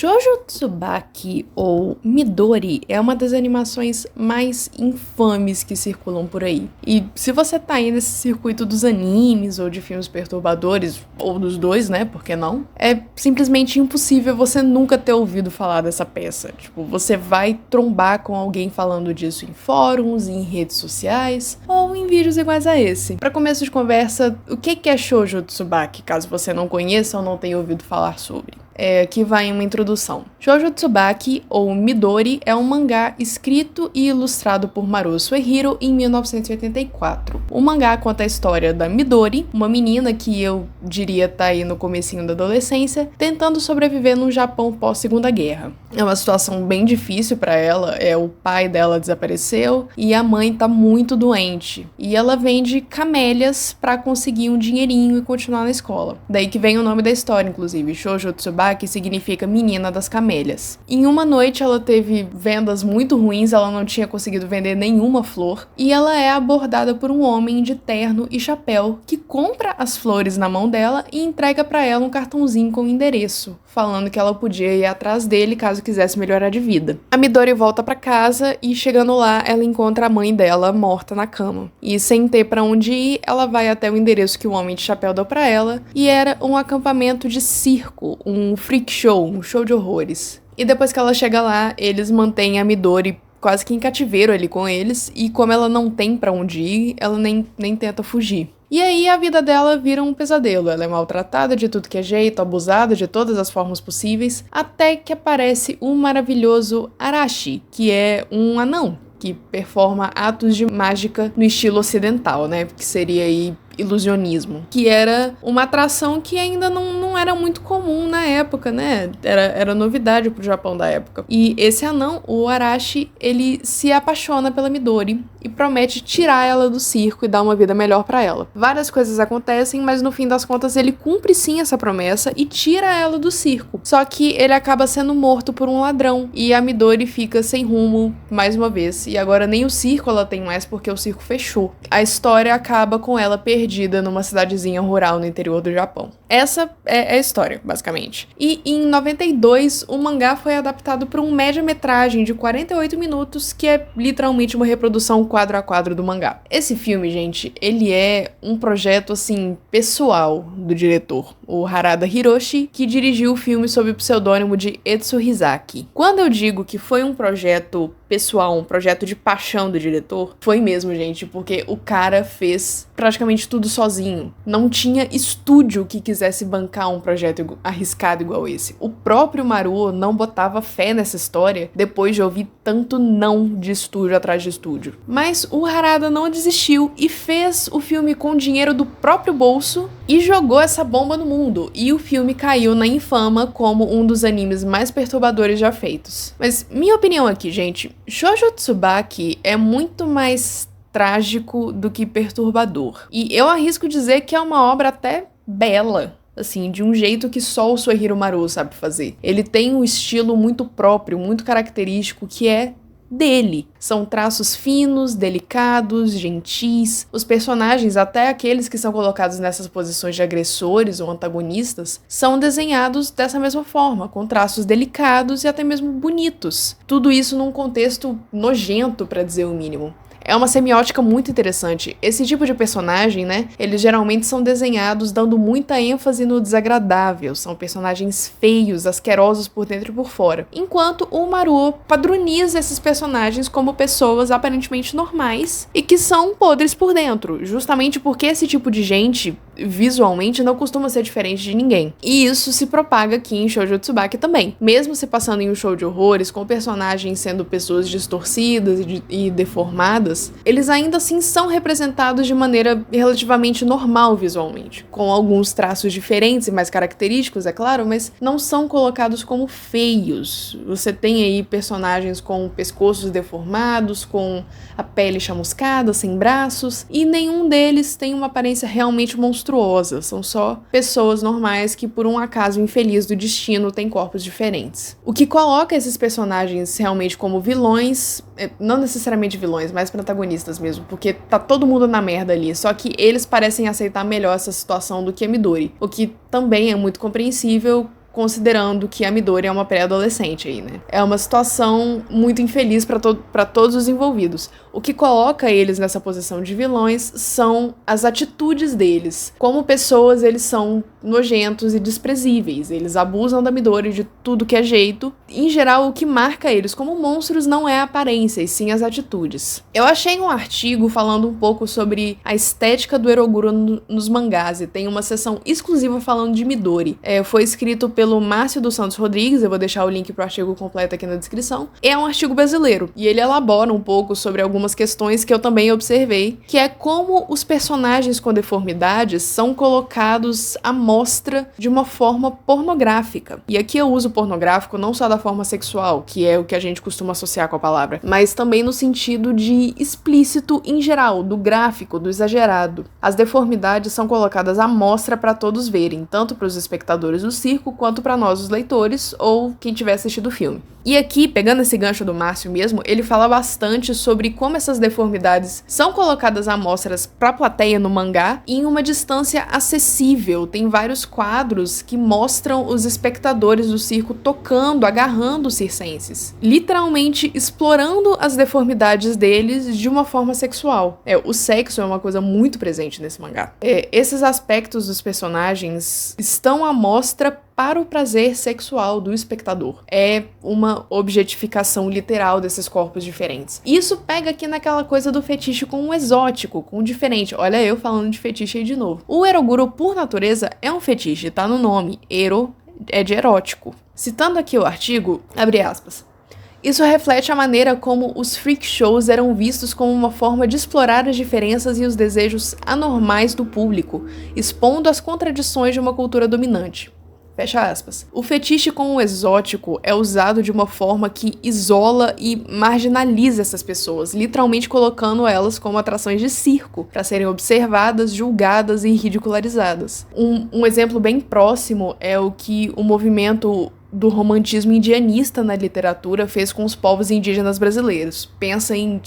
Shoujo Tsubaki, ou Midori, é uma das animações mais infames que circulam por aí. E se você tá aí nesse circuito dos animes, ou de filmes perturbadores, ou dos dois, né, por que não? É simplesmente impossível você nunca ter ouvido falar dessa peça. Tipo, você vai trombar com alguém falando disso em fóruns, em redes sociais, ou em vídeos iguais a esse. Pra começo de conversa, o que é Shoujo Tsubaki, caso você não conheça ou não tenha ouvido falar sobre? Aqui vai uma introdução. Shoujo Tsubaki, ou Midori, é um mangá escrito e ilustrado por Maruo Suehiro em 1984. O mangá conta a história da Midori, uma menina que eu diria tá aí no comecinho da adolescência, tentando sobreviver no Japão pós-Segunda Guerra. É uma situação bem difícil pra ela, o pai dela desapareceu e a mãe tá muito doente. E ela vende camélias pra conseguir um dinheirinho e continuar na escola. Daí que vem o nome da história, inclusive, Shoujo Tsubaki, que significa menina das camélias. Em uma noite ela teve vendas muito ruins, ela não tinha conseguido vender nenhuma flor, e ela é abordada por um homem de terno e chapéu que compra as flores na mão dela e entrega pra ela um cartãozinho com o endereço, falando que ela podia ir atrás dele caso quisesse melhorar de vida. A Midori volta pra casa e, chegando lá, ela encontra a mãe dela morta na cama. E sem ter pra onde ir, ela vai até o endereço que o homem de chapéu deu pra ela, e era um acampamento de circo, um freak show, um show de horrores. E depois que ela chega lá, eles mantêm a Midori quase que em cativeiro ali com eles, e como ela não tem pra onde ir, ela nem tenta fugir. E aí a vida dela vira um pesadelo, ela é maltratada de tudo que é jeito, abusada de todas as formas possíveis, até que aparece o maravilhoso Arashi, que é um anão que performa atos de mágica no estilo ocidental, né, que seria aí ilusionismo, que era uma atração que ainda não era muito comum na época, né? Era novidade pro Japão da época. E esse anão, o Arashi, ele se apaixona pela Midori e promete tirar ela do circo e dar uma vida melhor pra ela. Várias coisas acontecem, mas no fim das contas ele cumpre sim essa promessa e tira ela do circo. Só que ele acaba sendo morto por um ladrão e a Midori fica sem rumo mais uma vez. E agora nem o circo ela tem mais porque o circo fechou. A história acaba com ela perdida numa cidadezinha rural no interior do Japão. Essa é a história, basicamente. E em 92, o mangá foi adaptado para um média-metragem de 48 minutos, que é literalmente uma reprodução quadro a quadro do mangá. Esse filme, gente, ele é um projeto, assim, pessoal do diretor, o Harada Hiroshi, que dirigiu o filme sob o pseudônimo de Etsu Hizaki. Quando eu digo que foi um projeto pessoal, um projeto de paixão do diretor, foi mesmo, gente, porque o cara fez praticamente tudo sozinho. Não tinha estúdio que quisesse bancar um projeto arriscado igual esse. O próprio Maruo não botava fé nessa história depois de ouvir tanto não de estúdio atrás de estúdio. Mas o Harada não desistiu e fez o filme com dinheiro do próprio bolso e jogou essa bomba no mundo. E o filme caiu na infama como um dos animes mais perturbadores já feitos. Mas minha opinião aqui, gente, Shoujo Tsubaki é muito mais trágico do que perturbador. E eu arrisco dizer que é uma obra até bela, assim, de um jeito que só o Suehiro Maruo sabe fazer. Ele tem um estilo muito próprio, muito característico, que é dele. São traços finos, delicados, gentis. Os personagens, até aqueles que são colocados nessas posições de agressores ou antagonistas, são desenhados dessa mesma forma, com traços delicados e até mesmo bonitos. Tudo isso num contexto nojento, pra dizer o mínimo. É uma semiótica muito interessante. Esse tipo de personagem, né, eles geralmente são desenhados dando muita ênfase no desagradável, são personagens feios, asquerosos por dentro e por fora. Enquanto o Maruo padroniza esses personagens como pessoas aparentemente normais e que são podres por dentro, justamente porque esse tipo de gente, visualmente, não costuma ser diferente de ninguém. E isso se propaga aqui em Shoujo Tsubaki também. Mesmo se passando em um show de horrores, com personagens sendo pessoas distorcidas e deformadas, eles ainda assim são representados de maneira relativamente normal visualmente, com alguns traços diferentes e mais característicos, é claro, mas não são colocados como feios. Você tem aí personagens com pescoços deformados, com a pele chamuscada, sem braços, e nenhum deles tem uma aparência realmente monstruosa, são só pessoas normais que por um acaso infeliz do destino têm corpos diferentes. O que coloca esses personagens realmente como vilões, não necessariamente vilões, mas protagonistas mesmo, porque tá todo mundo na merda ali, só que eles parecem aceitar melhor essa situação do que a Midori, o que também é muito compreensível considerando que a Midori é uma pré-adolescente aí, né? É uma situação muito infeliz pra todos os envolvidos. O que coloca eles nessa posição de vilões são as atitudes deles. Como pessoas, eles são nojentos e desprezíveis. Eles abusam da Midori de tudo que é jeito. Em geral, o que marca eles como monstros não é a aparência, e sim as atitudes. Eu achei um artigo falando um pouco sobre a estética do Eroguro nos mangás, e tem uma seção exclusiva falando de Midori. Foi escrito pelo Márcio dos Santos Rodrigues, eu vou deixar o link pro artigo completo aqui na descrição. É um artigo brasileiro, e ele elabora um pouco sobre algumas questões que eu também observei, que é como os personagens com deformidades são colocados à mostra de uma forma pornográfica. E aqui eu uso pornográfico não só da forma sexual, que é o que a gente costuma associar com a palavra, mas também no sentido de explícito em geral, do gráfico, do exagerado. As deformidades são colocadas à mostra para todos verem, tanto para os espectadores do circo quanto para nós, os leitores, ou quem tiver assistido o filme. E aqui, pegando esse gancho do Márcio mesmo, ele fala bastante sobre como essas deformidades são colocadas à mostra para a plateia no mangá em uma distância acessível. Tem vários quadros que mostram os espectadores do circo tocando, agarrando os circenses, literalmente explorando as deformidades deles de uma forma sexual. O sexo é uma coisa muito presente nesse mangá. Esses aspectos dos personagens estão à mostra para o prazer sexual do espectador. É uma objetificação literal desses corpos diferentes. Isso pega aqui naquela coisa do fetiche com o exótico, com o diferente. Olha eu falando de fetiche aí de novo. O Eroguro, por natureza, é um fetiche, tá no nome. Ero é de erótico. Citando aqui o artigo, abre aspas. Isso reflete a maneira como os freak shows eram vistos como uma forma de explorar as diferenças e os desejos anormais do público, expondo as contradições de uma cultura dominante. Fecha aspas. O fetiche com o exótico é usado de uma forma que isola e marginaliza essas pessoas, literalmente colocando elas como atrações de circo, para serem observadas, julgadas e ridicularizadas. Um exemplo bem próximo é o que o movimento do romantismo indianista na literatura fez com os povos indígenas brasileiros. Pensa em,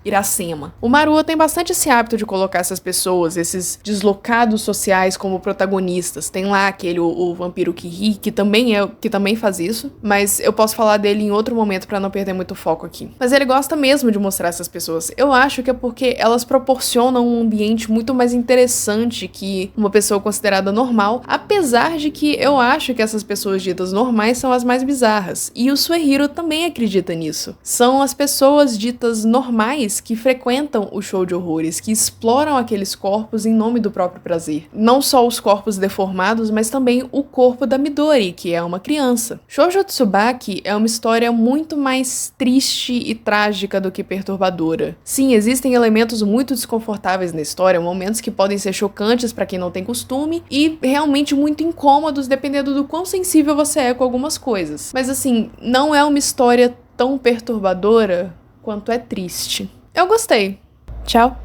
Iracema. O Marua tem bastante esse hábito de colocar essas pessoas, esses deslocados sociais, como protagonistas. Tem lá aquele, o vampiro Kiri, que também faz isso, mas eu posso falar dele em outro momento pra não perder muito foco aqui. Mas ele gosta mesmo de mostrar essas pessoas. Eu acho que é porque elas proporcionam um ambiente muito mais interessante que uma pessoa considerada normal, apesar de que eu acho que essas pessoas ditas normais são as mais bizarras, e o Suehiro também acredita nisso. São as pessoas ditas normais que frequentam o show de horrores, que exploram aqueles corpos em nome do próprio prazer. Não só os corpos deformados, mas também o corpo da Midori, que é uma criança. Shoujo Tsubaki é uma história muito mais triste e trágica do que perturbadora. Sim, existem elementos muito desconfortáveis na história, momentos que podem ser chocantes para quem não tem costume, e realmente muito incômodos dependendo do quão sensível você é com algumas coisas. Mas assim, não é uma história tão perturbadora quanto é triste. Eu gostei. Tchau.